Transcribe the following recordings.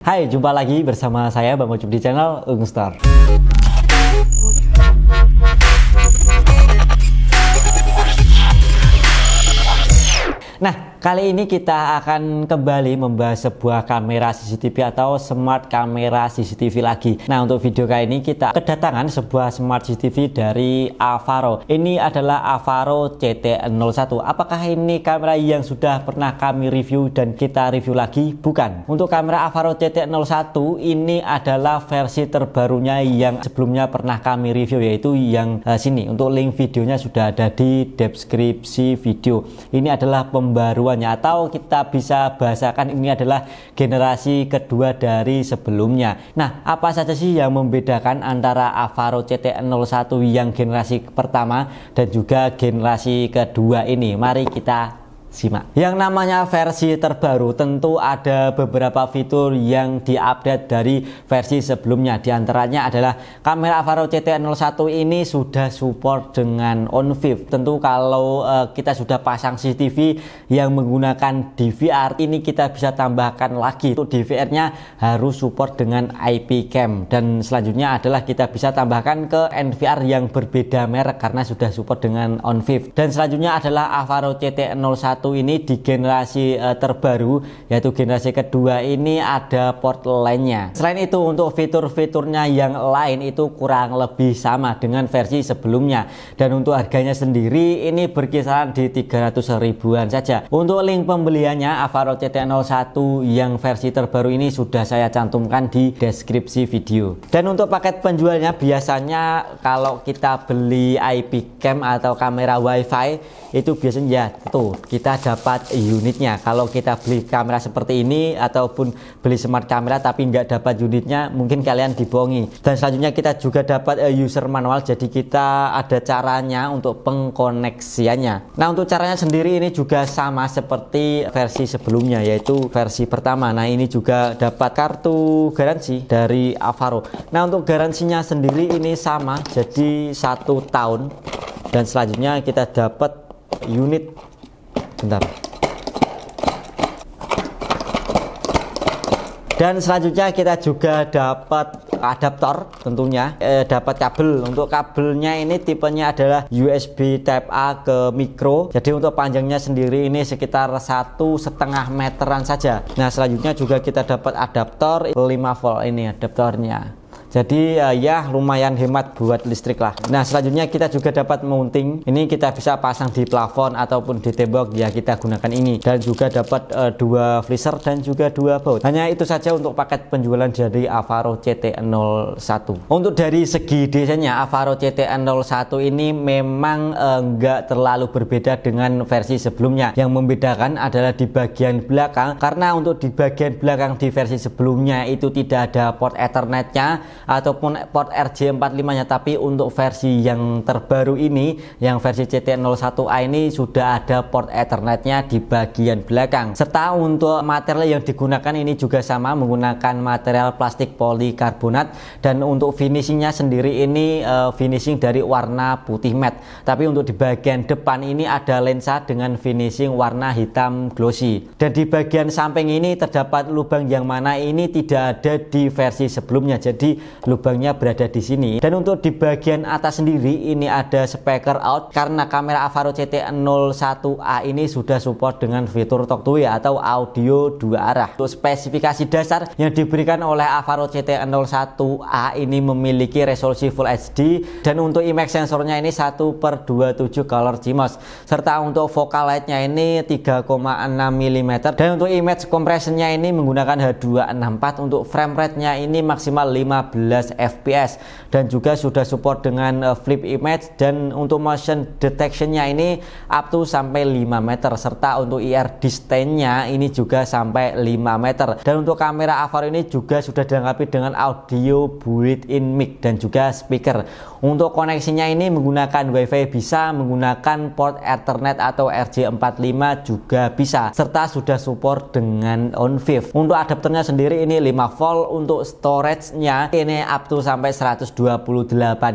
Hai, jumpa lagi bersama saya Bang Ucup di channel Ungstar. Nah, kali ini kita akan kembali membahas sebuah kamera CCTV atau smart kamera CCTV lagi. Nah, untuk video kali ini kita kedatangan sebuah smart CCTV dari Avaro. Ini adalah Avaro CT01. Apakah ini kamera yang sudah pernah kami review dan kita review lagi? Bukan. Untuk kamera Avaro CT01 ini adalah versi terbarunya yang sebelumnya pernah kami review, yaitu yang sini. Untuk link videonya sudah ada di deskripsi video. Ini adalah pembaruannya, atau kita bisa bahasakan ini adalah generasi kedua dari sebelumnya. Nah, apa saja sih yang membedakan antara Avaro CT01 yang generasi pertama dan juga generasi kedua ini? Mari kita simak. Yang namanya versi terbaru tentu ada beberapa fitur yang diupdate dari versi sebelumnya. Di antaranya adalah kamera Avaro CT01 ini sudah support dengan on-view. Tentu kalau kita sudah pasang CCTV yang menggunakan DVR, ini kita bisa tambahkan lagi. Untuk DVR-nya harus support dengan IP cam, dan selanjutnya adalah kita bisa tambahkan ke NVR yang berbeda merek karena sudah support dengan on-view. Dan selanjutnya adalah Avaro CT01 ini di generasi terbaru, yaitu generasi kedua, ini ada port lainnya. Selain itu, untuk fitur-fiturnya yang lain itu kurang lebih sama dengan versi sebelumnya, dan untuk harganya sendiri ini berkisaran di 300 ribuan saja. Untuk link pembeliannya Avaro CT01 yang versi terbaru ini sudah saya cantumkan di deskripsi video. Dan untuk paket penjualnya, biasanya kalau kita beli IP cam atau kamera wifi itu biasanya ya tuh kita dapat unitnya. Kalau kita beli kamera seperti ini ataupun beli smart kamera tapi nggak dapat unitnya, mungkin kalian dibohongi. Dan selanjutnya kita juga dapat user manual, jadi kita ada caranya untuk pengkoneksiannya. Nah, untuk caranya sendiri ini juga sama seperti versi sebelumnya, yaitu versi pertama. Nah, ini juga dapat kartu garansi dari Avaro. Nah, untuk garansinya sendiri ini sama, jadi 1 tahun. Dan selanjutnya kita dapat unit, bentar. Dan selanjutnya kita juga dapat adaptor tentunya, dapat kabel. Untuk kabelnya ini tipenya adalah USB Type A ke micro. Jadi untuk panjangnya sendiri ini sekitar 1,5 meteran saja. Nah, selanjutnya juga kita dapat adaptor 5 volt ini adaptornya. Jadi ya lumayan hemat buat listrik lah. Nah, selanjutnya kita juga dapat mounting. Ini kita bisa pasang di plafon ataupun di tembok, ya kita gunakan ini. Dan juga dapat 2 freezer dan juga 2 baut. Hanya itu saja untuk paket penjualan dari Avaro CT01. Untuk dari segi desainnya, Avaro CT01 ini memang enggak terlalu berbeda dengan versi sebelumnya. Yang membedakan adalah di bagian belakang, karena untuk di bagian belakang di versi sebelumnya itu tidak ada port Ethernetnya ataupun port RJ45-nya, tapi untuk versi yang terbaru ini, yang versi CT01A ini sudah ada port Ethernetnya di bagian belakang. Serta untuk material yang digunakan ini juga sama, menggunakan material plastik polikarbonat, dan untuk finishingnya sendiri ini finishing dari warna putih matte. Tapi untuk di bagian depan ini ada lensa dengan finishing warna hitam glossy. Dan di bagian samping ini terdapat lubang yang mana ini tidak ada di versi sebelumnya, jadi lubangnya berada di sini. Dan untuk di bagian atas sendiri ini ada speaker out, karena kamera Avaro CT01A ini sudah support dengan fitur talk to ya atau audio 2 arah. Untuk spesifikasi dasar yang diberikan oleh Avaro CT01A ini memiliki resolusi Full HD, dan untuk image sensornya ini 1/27 color CMOS, serta untuk focal lightnya ini 3,6 mm, dan untuk image compressionnya ini menggunakan H264. Untuk frame rate-nya ini maksimal 15 fps, dan juga sudah support dengan flip image, dan untuk motion detection-nya ini up to sampai 5 meter, serta untuk IR distance-nya ini juga sampai 5 meter. Dan untuk kamera Avaro ini juga sudah dilengkapi dengan audio built-in mic dan juga speaker. Untuk koneksinya ini menggunakan WiFi bisa, menggunakan port Ethernet atau RJ45 juga bisa, serta sudah support dengan on-view. Untuk adapternya sendiri ini 5 volt. Untuk storage-nya ini ini up to sampai 128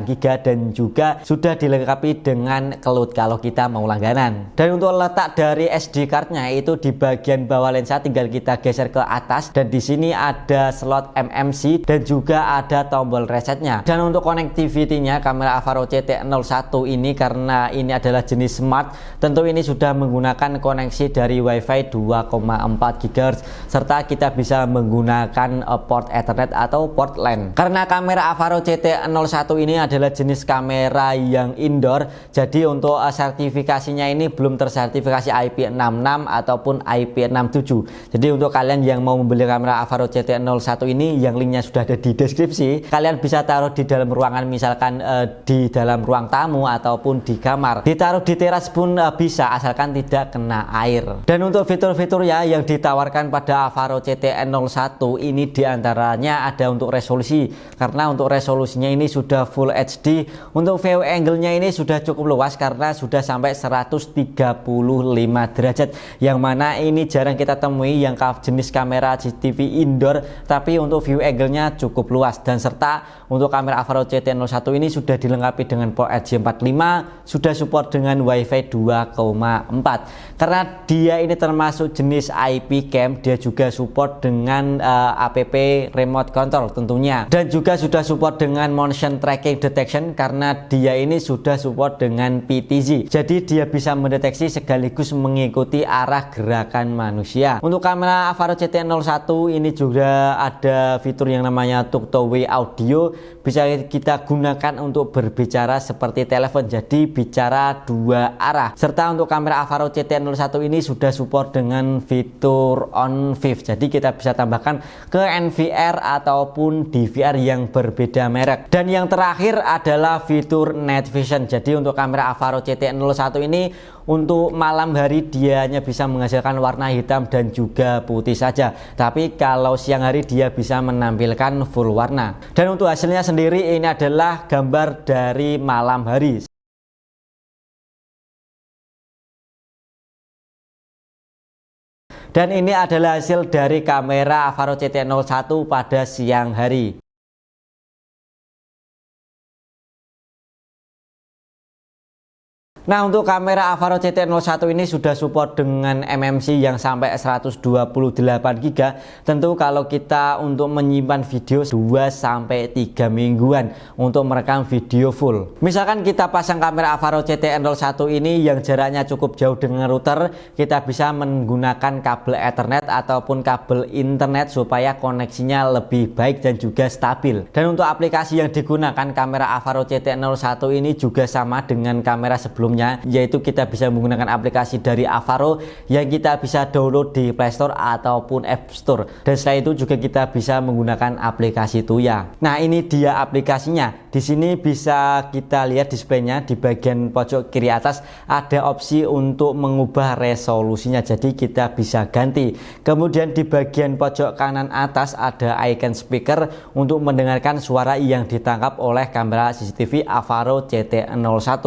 GB dan juga sudah dilengkapi dengan cloud kalau kita mau langganan. Dan untuk letak dari SD cardnya itu di bagian bawah lensa, tinggal kita geser ke atas dan di sini ada slot MMC dan juga ada tombol resetnya. Dan untuk connectivity-nya kamera Avaro CT01 ini karena ini adalah jenis smart, tentu ini sudah menggunakan koneksi dari WiFi 2,4 GHz serta kita bisa menggunakan port Ethernet atau port LAN. Karena kamera Avaro CT01 ini adalah jenis kamera yang indoor, jadi untuk sertifikasinya ini belum tersertifikasi IP66 ataupun IP67. Jadi untuk kalian yang mau membeli kamera Avaro CT01 ini, yang linknya sudah ada di deskripsi, kalian bisa taruh di dalam ruangan, misalkan di dalam ruang tamu ataupun di kamar, ditaruh di teras pun bisa asalkan tidak kena air. Dan untuk fitur-fitur ya yang ditawarkan pada Avaro CT01 ini diantaranya ada untuk resolusi, karena untuk resolusinya ini sudah Full HD. Untuk view angle-nya ini sudah cukup luas karena sudah sampai 135 derajat, yang mana ini jarang kita temui yang jenis kamera CCTV indoor tapi untuk view angle-nya cukup luas. Dan serta untuk kamera Avaro CT01 ini sudah dilengkapi dengan port RJ45, sudah support dengan WiFi 2,4. Karena dia ini termasuk jenis IP cam, dia juga support dengan app remote control tentunya, dan juga sudah support dengan motion tracking detection karena dia ini sudah support dengan PTZ, jadi dia bisa mendeteksi sekaligus mengikuti arah gerakan manusia. Untuk kamera Avaro CT01 ini juga ada fitur yang namanya two-way audio, bisa kita gunakan untuk berbicara seperti telepon, jadi bicara dua arah. Serta untuk kamera Avaro CT01 ini sudah support dengan fitur on VIF, jadi kita bisa tambahkan ke NVR ataupun DVR yang berbeda merek. Dan yang terakhir adalah fitur Night Vision. Jadi untuk kamera Avaro CT01 ini untuk malam hari dia hanya bisa menghasilkan warna hitam dan juga putih saja, tapi kalau siang hari dia bisa menampilkan full warna. Dan untuk hasilnya sendiri ini adalah gambar dari malam hari. Dan ini adalah hasil dari kamera Avaro CT01 pada siang hari. Nah, untuk kamera Avaro CT01 ini sudah support dengan MMC yang sampai 128 GB. Tentu kalau kita untuk menyimpan video 2-3 mingguan untuk merekam video full. Misalkan kita pasang kamera Avaro CT01 ini yang jaraknya cukup jauh dengan router, kita bisa menggunakan kabel Ethernet ataupun kabel internet supaya koneksinya lebih baik dan juga stabil. Dan untuk aplikasi yang digunakan kamera Avaro CT01 ini juga sama dengan kamera sebelumnya, yaitu kita bisa menggunakan aplikasi dari Avaro yang kita bisa download di Play Store ataupun App Store. Dan setelah itu juga kita bisa menggunakan aplikasi Tuya. Nah, ini dia aplikasinya. Di sini bisa kita lihat displaynya di bagian pojok kiri atas ada opsi untuk mengubah resolusinya, jadi kita bisa ganti. Kemudian di bagian pojok kanan atas ada icon speaker untuk mendengarkan suara yang ditangkap oleh kamera CCTV Avaro CT01.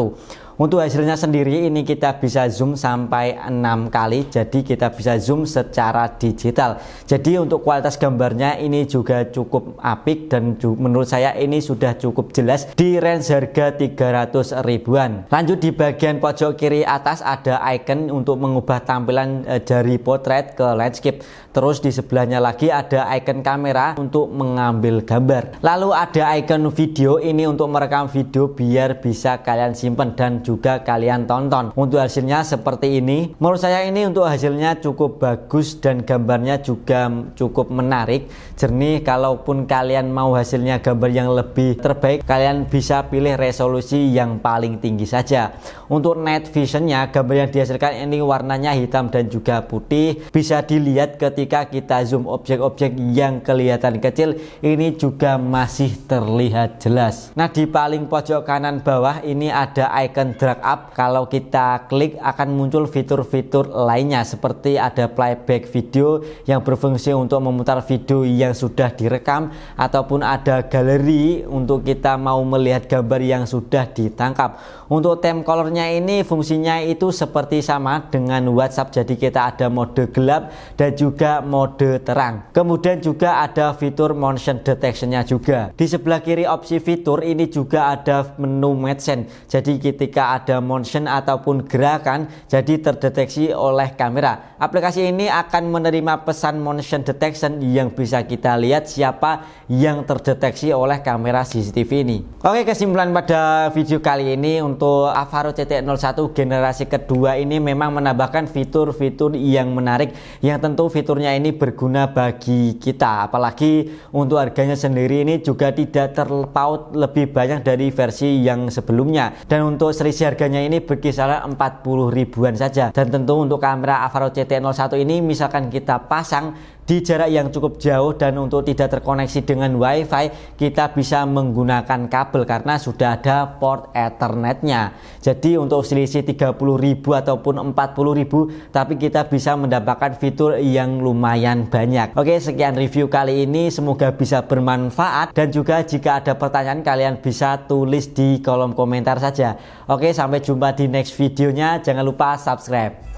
Untuk hasilnya sendiri ini kita bisa zoom sampai 6 kali, jadi kita bisa zoom secara digital. Jadi untuk kualitas gambarnya ini juga cukup apik dan menurut saya ini sudah cukup jelas di range harga 300 ribuan. Lanjut di bagian pojok kiri atas ada icon untuk mengubah tampilan dari portrait ke landscape. Terus di sebelahnya lagi ada icon kamera untuk mengambil gambar. Lalu ada icon video, ini untuk merekam video biar bisa kalian simpan dan juga kalian tonton. Untuk hasilnya seperti ini. Menurut saya ini untuk hasilnya cukup bagus dan gambarnya juga cukup menarik, jernih. Kalaupun kalian mau hasilnya gambar yang lebih terbaik, kalian bisa pilih resolusi yang paling tinggi saja. Untuk night visionnya, gambar yang dihasilkan ini warnanya hitam dan juga putih. Bisa dilihat ketika kita zoom objek-objek yang kelihatan kecil, ini juga masih terlihat jelas. Nah, di paling pojok kanan bawah ini ada icon drag up, kalau kita klik akan muncul fitur-fitur lainnya seperti ada playback video yang berfungsi untuk memutar video yang sudah direkam, ataupun ada galeri untuk kita mau melihat gambar yang sudah ditangkap. Untuk time colornya ini fungsinya itu seperti sama dengan WhatsApp, jadi kita ada mode gelap dan juga mode terang. Kemudian juga ada fitur motion detectionnya juga. Di sebelah kiri opsi fitur ini juga ada menu motion, jadi ketika ada motion ataupun gerakan jadi terdeteksi oleh kamera. Aplikasi ini akan menerima pesan motion detection yang bisa kita lihat siapa yang terdeteksi oleh kamera CCTV ini. Oke, kesimpulan pada video kali ini untuk Avaro CT01 generasi kedua ini memang menambahkan fitur-fitur yang menarik, yang tentu fiturnya ini berguna bagi kita, apalagi untuk harganya sendiri ini juga tidak terpaut lebih banyak dari versi yang sebelumnya, dan untuk selisih harganya ini berkisaran 40 ribuan saja. Dan tentu untuk kamera Avaro CT01 ini misalkan kita pasang di jarak yang cukup jauh dan untuk tidak terkoneksi dengan WiFi, kita bisa menggunakan kabel karena sudah ada port Ethernetnya. Jadi untuk selisih 30.000 ataupun 40.000, tapi kita bisa mendapatkan fitur yang lumayan banyak. Oke, sekian review kali ini, semoga bisa bermanfaat, dan juga jika ada pertanyaan kalian bisa tulis di kolom komentar saja. Oke, sampai jumpa di next videonya, jangan lupa subscribe.